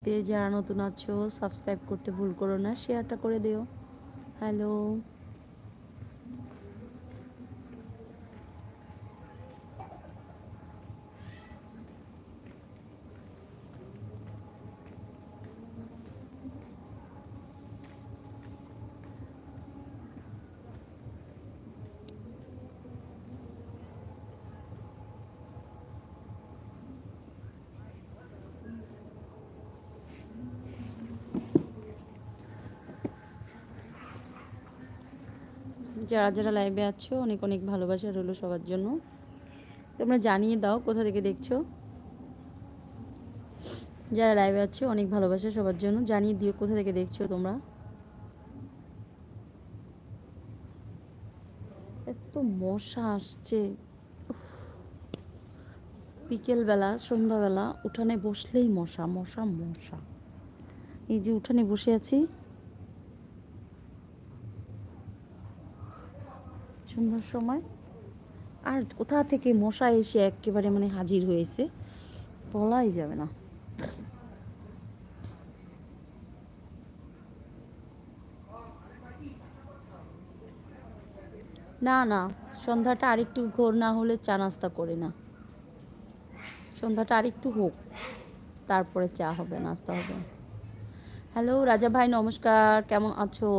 যারা নতুন আছো সাবস্ক্রাইব করতে ভুল করো না, শেয়ারটা করে দিও। হ্যালো, যারা যারা লাইভে আছো অনেক অনেক ভালোবাসা রইলো সবার জন্য। তোমরা জানিয়ে দাও কোথা থেকে দেখছো। যারা লাইভে আছো অনেক ভালোবাসা সবার জন্য, জানিয়ে দিও কোথা থেকে দেখছো তোমরা। এত মশা আসছে, বিকেলবেলা সন্ধ্যাবেলা উঠানে বসলেই মশা মশা মশা। এই যে উঠানে বসে আছি সন্ধ্যার সময়, আর কোথা থেকে মশা এসে একেবারে মানে হাজির হয়েছে বলাই যাবে না। না না, সন্ধ্যাটা আরেকটু ঘোর না হলে চা নাস্তা করি না। সন্ধ্যাটা আরেকটু হোক, তারপরে চা হবে, নাস্তা হবে। হ্যালো রাজা ভাই, নমস্কার, কেমন আছো?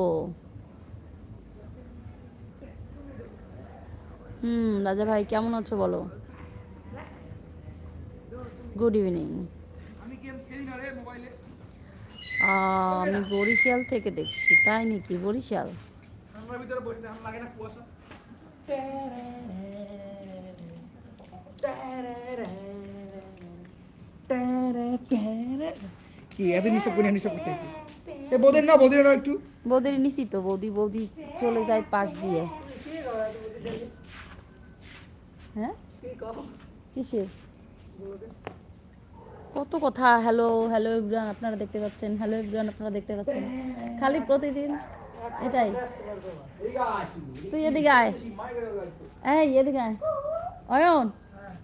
রাজা ভাই কেমন আছো বলো। Good evening. আমি বরিশাল থেকে দেখছি। তাই নাকি? বরিশাল। কি এত নিঃশব্দ করে নিঃশব্দ করতেছি? এ বৌদির না, বৌদির না একটু। বৌদির নিছি তো, বৌদি বৌদি চলে যায় পাশ দিয়ে। হ্যাঁ কিসের কত কথা। হ্যালো হ্যালো এভরিওয়ান, আপনারা দেখতে পাচ্ছেন। হ্যালো এভরিওয়ান, আপনারা দেখতে পাচ্ছেন। খালি প্রতিদিন এটাই। তুই এদিকে আয়, এই এদিকে আয় অয়ন,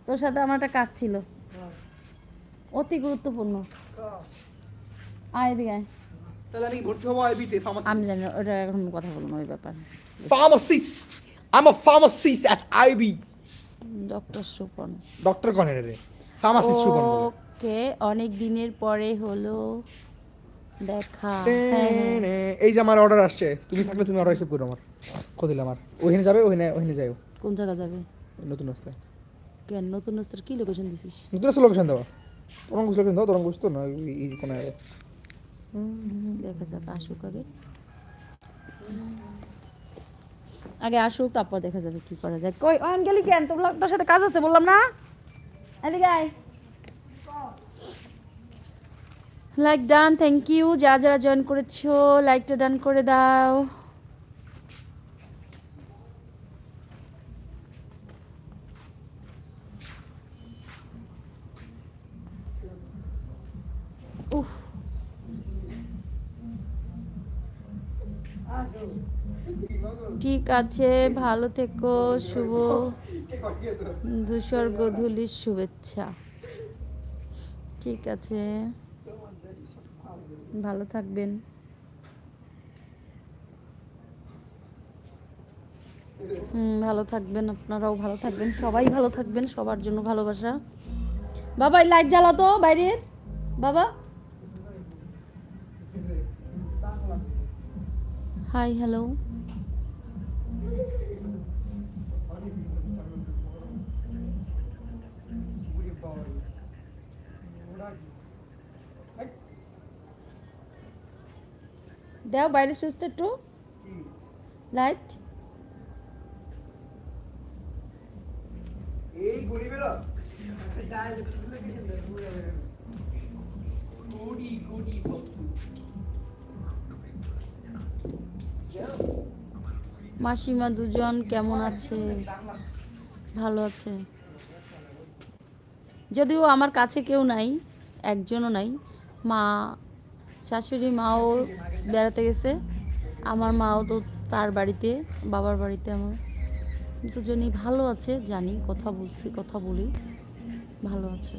তোর সাথে আমার একটা কাজ ছিল অতি গুরুত্বপূর্ণ। আয় এদিকে আয়। তাহলে আমি ভর্তি হবো আইবিতে ফার্মাসি। আমি জানি না, ওটা এখন কথা বলবো না ওই ব্যাপারে। Pharmacist, I'm a pharmacist at IB. Doctor Supon. Doctor কোন রে? ফার্মাসিস্ট সুপন বলে। ওকে, অনেক দিনের পরে হলো দেখা। এই যে আমার অর্ডার আসছে, তুমি থাকলে তুমি অর্ডার রিসিভ করো। আমার কত দিলে আমার ওখানে যাবে, ওখানে যাও। কোন জায়গা যাবে? নতুন রাস্তায়। কেন নতুন রাস্তার কি লোকেশন দিছিস? নতুন রাস্তা লোকেশন দাও। তরঙ্গ লোকেশন দাও, তরঙ্গ তো না এই কোন দেখা যাক, আসুক আগে। আগে আসুক, তারপর দেখা যাবে কি করা যায়। কই অয়ন গেলি কেন? তোর সাথে কাজ আছে বললাম না। এদিকে আয়। Like done, thank you. যারা যারা জয়েন করেছো লাইকটা ডান করে দাও। উফ, ঠিক আছে, ভালো থেকো। শুভ ধূসর গোধূলির শুভেচ্ছা। ঠিক আছে, ভালো থাকবেন। ভালো থাকবেন, আপনারাও ভালো থাকবেন, সবাই ভালো থাকবেন, সবার জন্য ভালোবাসা। বাবা এই লাইট জ্বালাও তো বাইরের। বাবা হাই হ্যালো। দাও বাইরের সুইচটা একটু, লাইট। এই গরিবেরা মাসিমা দুজন কেমন আছে? ভালো আছে। যদিও আমার কাছে কেউ নাই, একজনও নাই। মা, শাশুড়ি মাও বেড়াতে গেছে, আমার মাও তো তার বাড়িতে, বাবার বাড়িতে। আমার দুজনই ভালো আছে, জানি, কথা বলছি, কথা বলি, ভালো আছে।